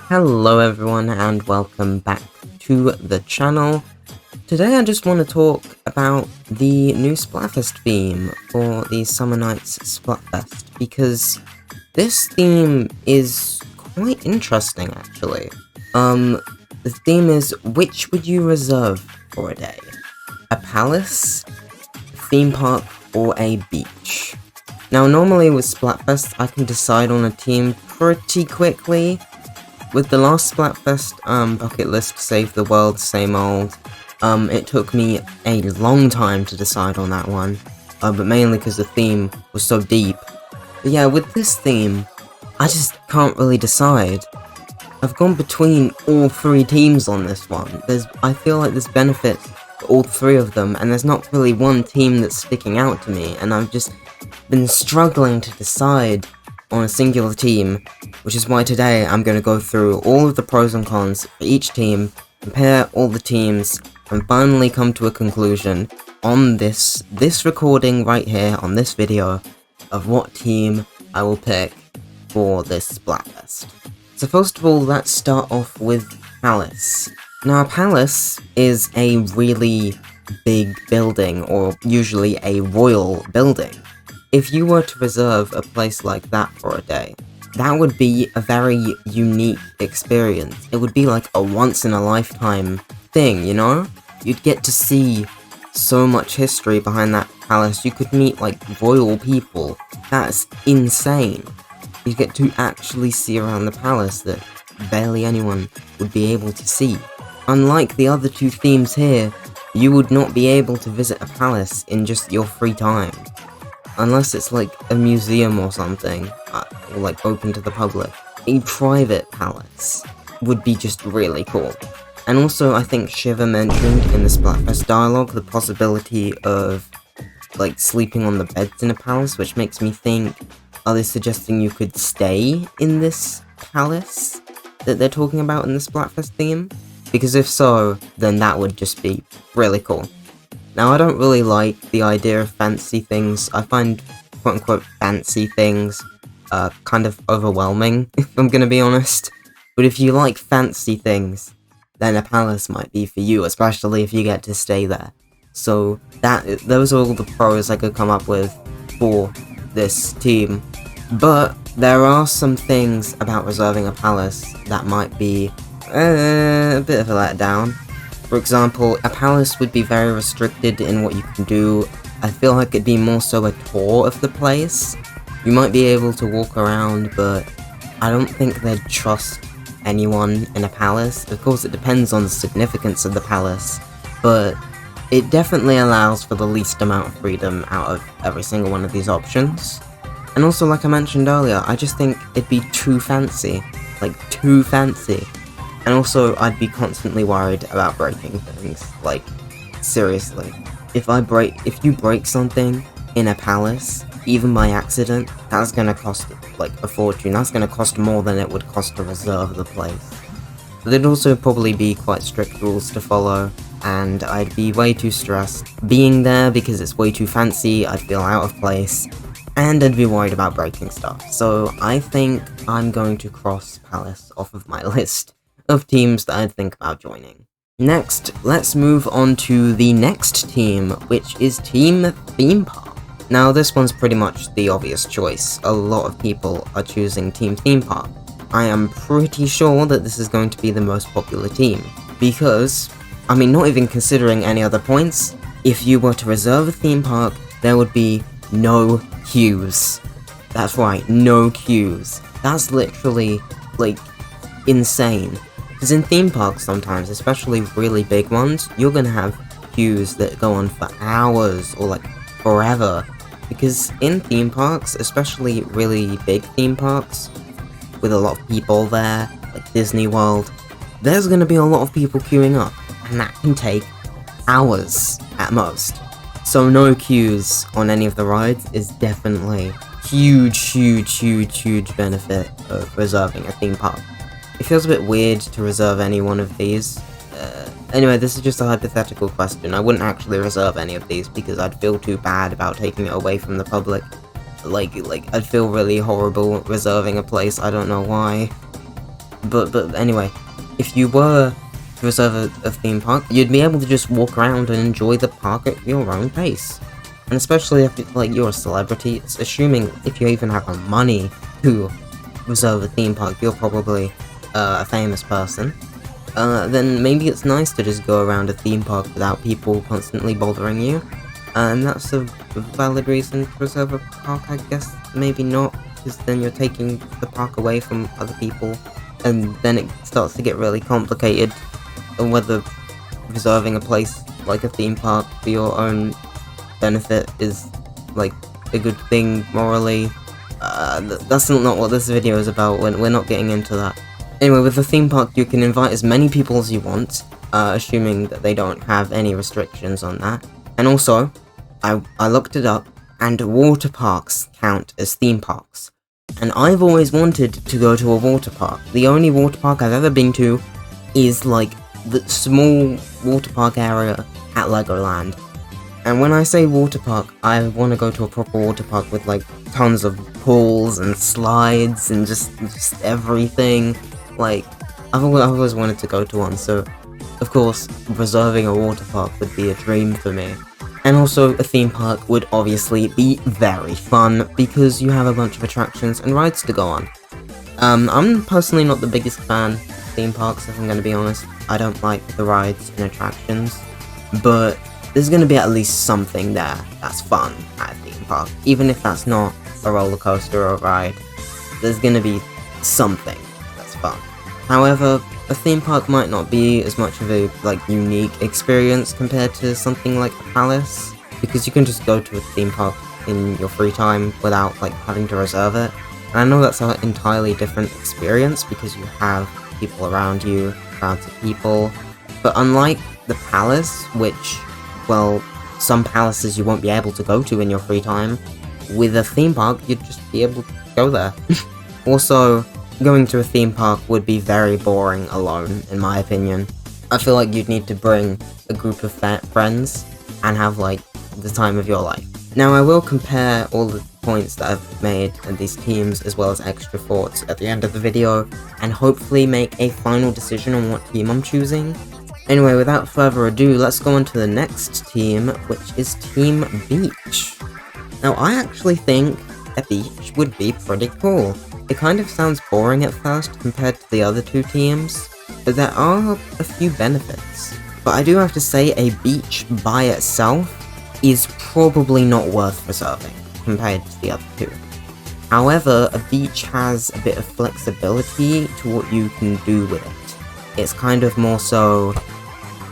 Hello everyone and welcome back to the channel. Today I just want to talk about the new Splatfest theme for the Summer Nights Splatfest because this theme is quite interesting actually. The theme is, which would you reserve for a day? A palace, a theme park, or a beach? Now normally with Splatfest I can decide on a theme pretty quickly. With the last Splatfest bucket list Save the World, Same Old, it took me a long time to decide on that one, but mainly because the theme was so deep. But yeah, with this theme, I just can't really decide. I've gone between all three teams on this one. I feel like there's benefits for all three of them, and there's not really one team that's sticking out to me, and I've just been struggling to decide on a singular team, which is why today I'm going to go through all of the pros and cons for each team, compare all the teams, and finally come to a conclusion on this recording right here, on this video, of what team I will pick for this Splatfest. So first of all, let's start off with Palace. Now a palace is a really big building, or usually a royal building. If you were to reserve a place like that for a day, that would be a very unique experience. It would be like a once-in-a-lifetime thing, you know? You'd get to see so much history behind that palace. You could meet, like, royal people. That's insane. You get to actually see around the palace that barely anyone would be able to see. Unlike the other two themes here, you would not be able to visit a palace in just your free time. Unless it's like a museum or something, or like open to the public. A private palace would be just really cool. And also, I think Shiver mentioned in the Splatfest dialogue the possibility of like sleeping on the beds in a palace, which makes me think, are they suggesting you could stay in this palace that they're talking about in the Splatfest theme? Because if so, then that would just be really cool. Now, I don't really like the idea of fancy things. I find quote-unquote fancy things kind of overwhelming, if I'm gonna be honest. But if you like fancy things, then a palace might be for you, especially if you get to stay there. So, those are all the pros I could come up with for this team. But there are some things about reserving a palace that might be a bit of a letdown. For example, a palace would be very restricted in what you can do. I feel like it'd be more so a tour of the place. You might be able to walk around, but I don't think they'd trust anyone in a palace. Of course, it depends on the significance of the palace, but it definitely allows for the least amount of freedom out of every single one of these options. And also, like I mentioned earlier, I just think it'd be too fancy. Like, too fancy. And also, I'd be constantly worried about breaking things. Like, seriously. If you break something in a palace, even by accident, that's gonna cost, like, a fortune. That's gonna cost more than it would cost to reserve the place. But there'd also probably be quite strict rules to follow, and I'd be way too stressed being there because it's way too fancy, I'd feel out of place, and I'd be worried about breaking stuff. So I think I'm going to cross Palace off of my list of teams that I'd think about joining. Next, let's move on to the next team, which is Team Theme Park. Now, this one's pretty much the obvious choice. A lot of people are choosing Team Theme Park. I am pretty sure that this is going to be the most popular team, because, I mean, not even considering any other points, if you were to reserve a theme park, there would be no queues. That's right, no queues. That's literally, like, insane. Because in theme parks sometimes, especially really big ones, you're gonna have queues that go on for hours or like forever. Because in theme parks, especially really big theme parks, with a lot of people there, like Disney World, there's gonna be a lot of people queuing up, and that can take hours at most. So no queues on any of the rides is definitely huge benefit of reserving a theme park. It feels a bit weird to reserve any one of these. Anyway, this is just a hypothetical question. I wouldn't actually reserve any of these because I'd feel too bad about taking it away from the public. Like, I'd feel really horrible reserving a place, I don't know why. But anyway, if you were to reserve a theme park, you'd be able to just walk around and enjoy the park at your own pace. And especially if like you're a celebrity, it's assuming if you even have the money to reserve a theme park, you're probably a famous person. Then maybe it's nice to just go around a theme park without people constantly bothering you. And that's a valid reason to reserve a park, I guess. Maybe not, because then you're taking the park away from other people, and then it starts to get really complicated on whether reserving a place like a theme park for your own benefit is like a good thing morally. That's not what this video is about. We're not getting into that. Anyway, with the theme park, you can invite as many people as you want, assuming that they don't have any restrictions on that. And also, I looked it up, and water parks count as theme parks. And I've always wanted to go to a water park. The only water park I've ever been to is like the small water park area at Legoland. And when I say water park, I want to go to a proper water park with like tons of pools and slides and just everything. Like, I've always wanted to go to one, so of course reserving a water park would be a dream for me. And also, a theme park would obviously be very fun, because you have a bunch of attractions and rides to go on. I'm personally not the biggest fan of theme parks, if I'm going to be honest. I don't like the rides and attractions, but there's going to be at least something there that's fun at a theme park. Even if that's not a roller coaster or a ride, there's going to be something that's fun. However, a theme park might not be as much of a unique experience compared to something like a palace, because you can just go to a theme park in your free time without having to reserve it. And I know that's an entirely different experience because you have people around you, crowds of people. But unlike the palace, which, well, some palaces you won't be able to go to in your free time, with a theme park you'd just be able to go there. Also, going to a theme park would be very boring alone, in my opinion. I feel like you'd need to bring a group of friends and have, the time of your life. Now, I will compare all the points that I've made in these teams, as well as extra thoughts at the end of the video, and hopefully make a final decision on what team I'm choosing. Anyway, without further ado, let's go on to the next team, which is Team Beach. Now, I actually think a beach would be pretty cool. It kind of sounds boring at first compared to the other two teams, but there are a few benefits. But I do have to say, a beach by itself is probably not worth reserving compared to the other two. However, a beach has a bit of flexibility to what you can do with it. It's kind of more so...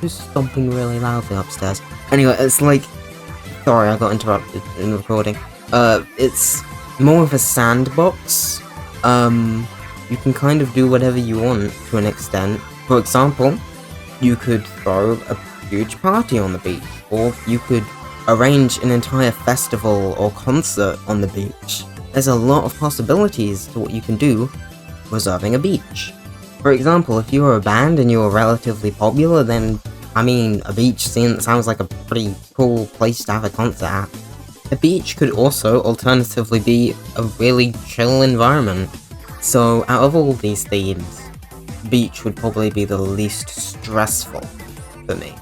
Who's stomping really loudly upstairs? Anyway, it's sorry, I got interrupted in recording. It's more of a sandbox. You can kind of do whatever you want to an extent. For example, you could throw a huge party on the beach, or you could arrange an entire festival or concert on the beach. There's a lot of possibilities to what you can do reserving a beach. For example, if you were a band and you were relatively popular, then, I mean, a beach sounds like a pretty cool place to have a concert at. A beach could also alternatively be a really chill environment. So, out of all these themes, beach would probably be the least stressful for me.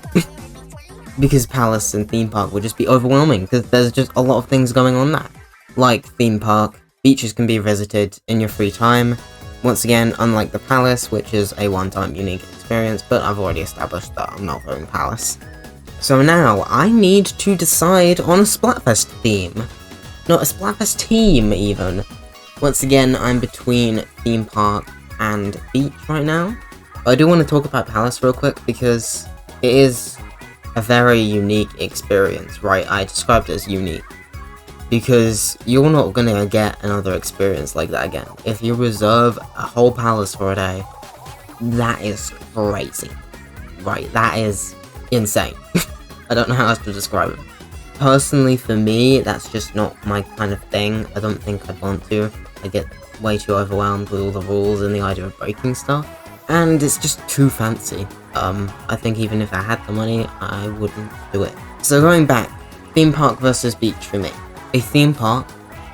Because palace and theme park would just be overwhelming, because there's just a lot of things going on there. Like theme park, beaches can be visited in your free time. Once again, unlike the palace, which is a one-time unique experience, but I've already established that I'm not going palace. So now, I need to decide on a Splatfest theme. Not a Splatfest team, even. Once again, I'm between theme park and beach right now. But I do want to talk about palace real quick, because it is a very unique experience, right? I described it as unique. Because you're not gonna get another experience like that again. If you reserve a whole palace for a day, that is crazy. Right, that is insane. I don't know how else to describe it. Personally, for me, that's just not my kind of thing. I don't think I'd want to. I get way too overwhelmed with all the rules and the idea of breaking stuff. And it's just too fancy. I think even if I had the money, I wouldn't do it. So going back, theme park versus beach for me. A theme park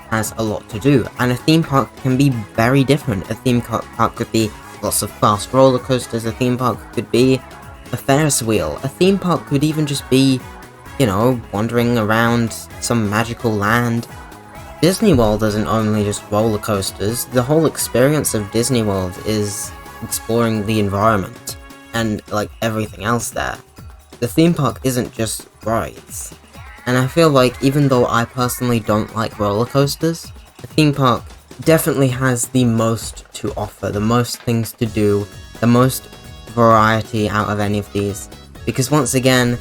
has a lot to do, and a theme park can be very different. A theme park could be lots of fast roller coasters. A theme park could be a Ferris wheel. A theme park could even just be, you know, wandering around some magical land. Disney World isn't only just roller coasters. The whole experience of Disney World is exploring the environment and like everything else there. The theme park isn't just rides. And I feel like even though I personally don't like roller coasters, the theme park definitely has the most to offer, the most things to do, the most variety out of any of these. Because once again,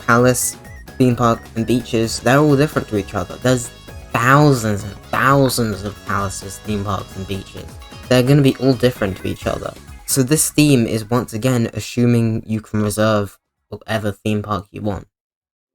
Palace, theme park, and beaches, they're all different to each other. There's thousands and thousands of palaces, theme parks, and beaches. They're going to be all different to each other. So this theme is once again assuming you can reserve whatever theme park you want.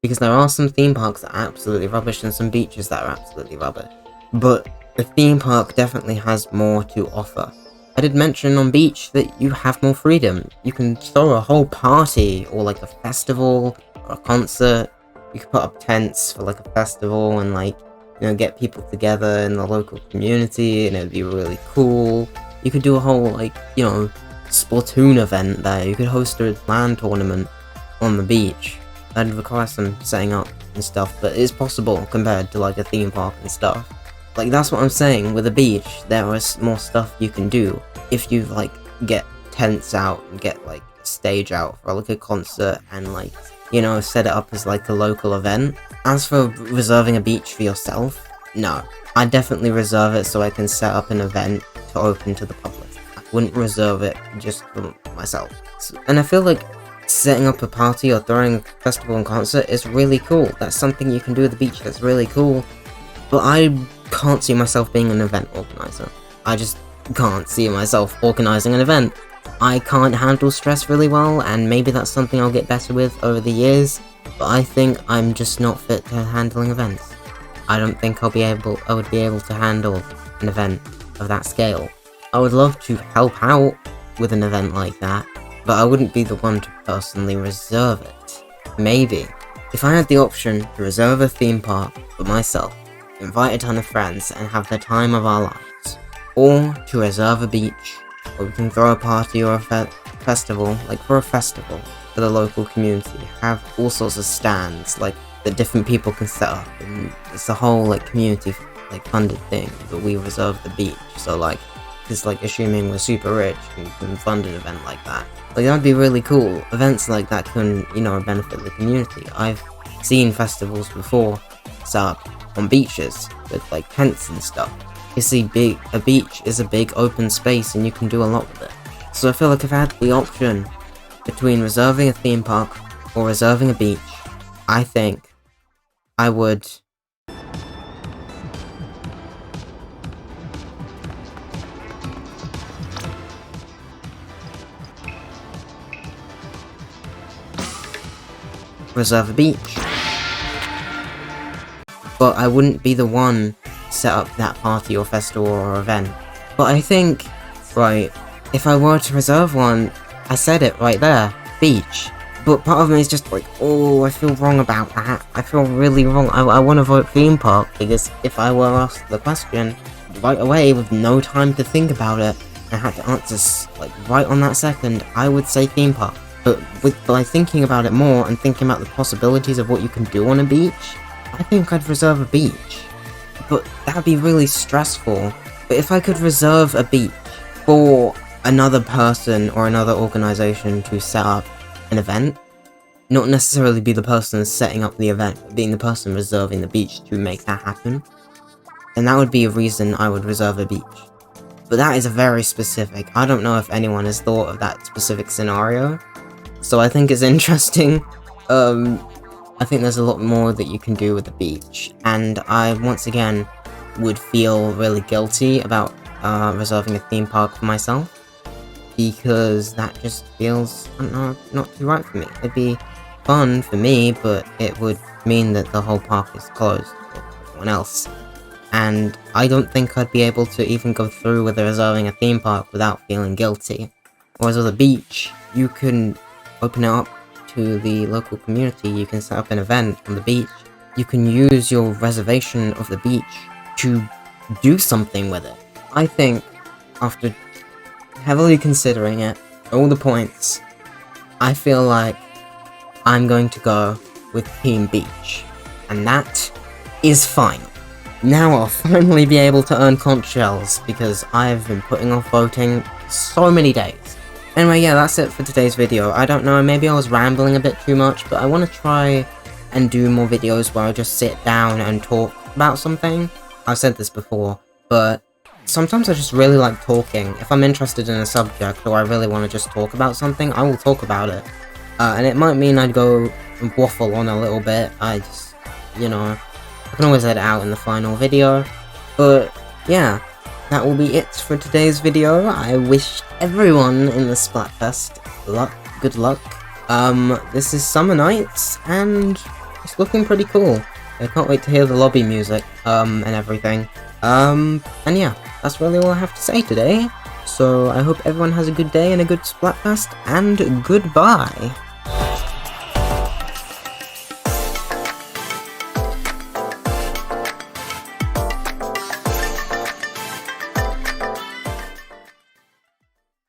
Because there are some theme parks that are absolutely rubbish and some beaches that are absolutely rubbish. But the theme park definitely has more to offer. I did mention on beach that you have more freedom. You can throw a whole party or like a festival or a concert. You could put up tents for like a festival and like, you know, get people together in the local community and it would be really cool. You could do a whole like, you know, Splatoon event there. You could host a LAN tournament on the beach. That'd require some setting up and stuff, but it's possible compared to like a theme park and stuff. Like that's what I'm saying, with a beach, there is more stuff you can do if you like get tents out and get like a stage out for like a concert and like, you know, set it up as like a local event. As for reserving a beach for yourself, no. I definitely reserve it so I can set up an event to open to the public. I wouldn't reserve it just for myself. And I feel like setting up a party or throwing a festival and concert is really cool. That's something you can do at the beach that's really cool. But I can't see myself being an event organizer. I just can't see myself organizing an event. I can't handle stress really well, and maybe that's something I'll get better with over the years, but I think I'm just not fit to handling events. I don't think I would be able to handle an event of that scale. I would love to help out with an event like that, but I wouldn't be the one to personally reserve it. Maybe, if I had the option to reserve a theme park for myself, invite a ton of friends and have the time of our lives, or to reserve a beach where we can throw a party or a festival, like for a festival for the local community, have all sorts of stands like that different people can set up, and it's a whole like community like funded thing, but we reserve the beach. So like it's like assuming we're super rich and can fund an event like that. Like that'd be really cool. Events like that can, you know, benefit the community. I've seen festivals before set up on beaches with like tents and stuff. You see, a beach is a big open space and you can do a lot with it. So I feel like if I had the option between reserving a theme park or reserving a beach, I think I would reserve a beach. But I wouldn't be the one to set up that party or festival or event. But I think, right, if I were to reserve one, I said it right there, beach. But part of me is just like, oh, I feel wrong about that. I feel really wrong. I want to vote theme park, because if I were asked the question right away with no time to think about it, and had to answer like right on that second, I would say theme park. But by thinking about it more and thinking about the possibilities of what you can do on a beach, I think I'd reserve a beach. But that'd be really stressful. But if I could reserve a beach for another person or another organization to set up an event, not necessarily be the person setting up the event, but being the person reserving the beach to make that happen, then that would be a reason I would reserve a beach. But that is very specific. I don't know if anyone has thought of that specific scenario, so I think it's interesting. I think there's a lot more that you can do with the beach, and I, once again, would feel really guilty about reserving a theme park for myself, because that just feels, I don't know, not too right for me. It'd be fun for me, but it would mean that the whole park is closed for everyone else, and I don't think I'd be able to even go through with reserving a theme park without feeling guilty. Whereas with a beach, you can open it up to the local community, you can set up an event on the beach, you can use your reservation of the beach to do something with it. I think after heavily considering it, all the points, I feel like I'm going to go with Team Beach, and that is final. Now I'll finally be able to earn conch shells, because I've been putting off voting so many days. Anyway, yeah, that's it for today's video. I don't know, maybe I was rambling a bit too much, but I want to try and do more videos where I just sit down and talk about something. I've said this before, but sometimes I just really like talking. If I'm interested in a subject, or I really want to just talk about something, I will talk about it. And it might mean I'd go and waffle on a little bit. I just, you know, I can always edit out in the final video. But, yeah, that will be it for today's video. I wish everyone in the Splatfest good luck. This is Summer Nights, and it's looking pretty cool. I can't wait to hear the lobby music, and everything. And yeah, that's really all I have to say today. So I hope everyone has a good day and a good Splatfest, and goodbye!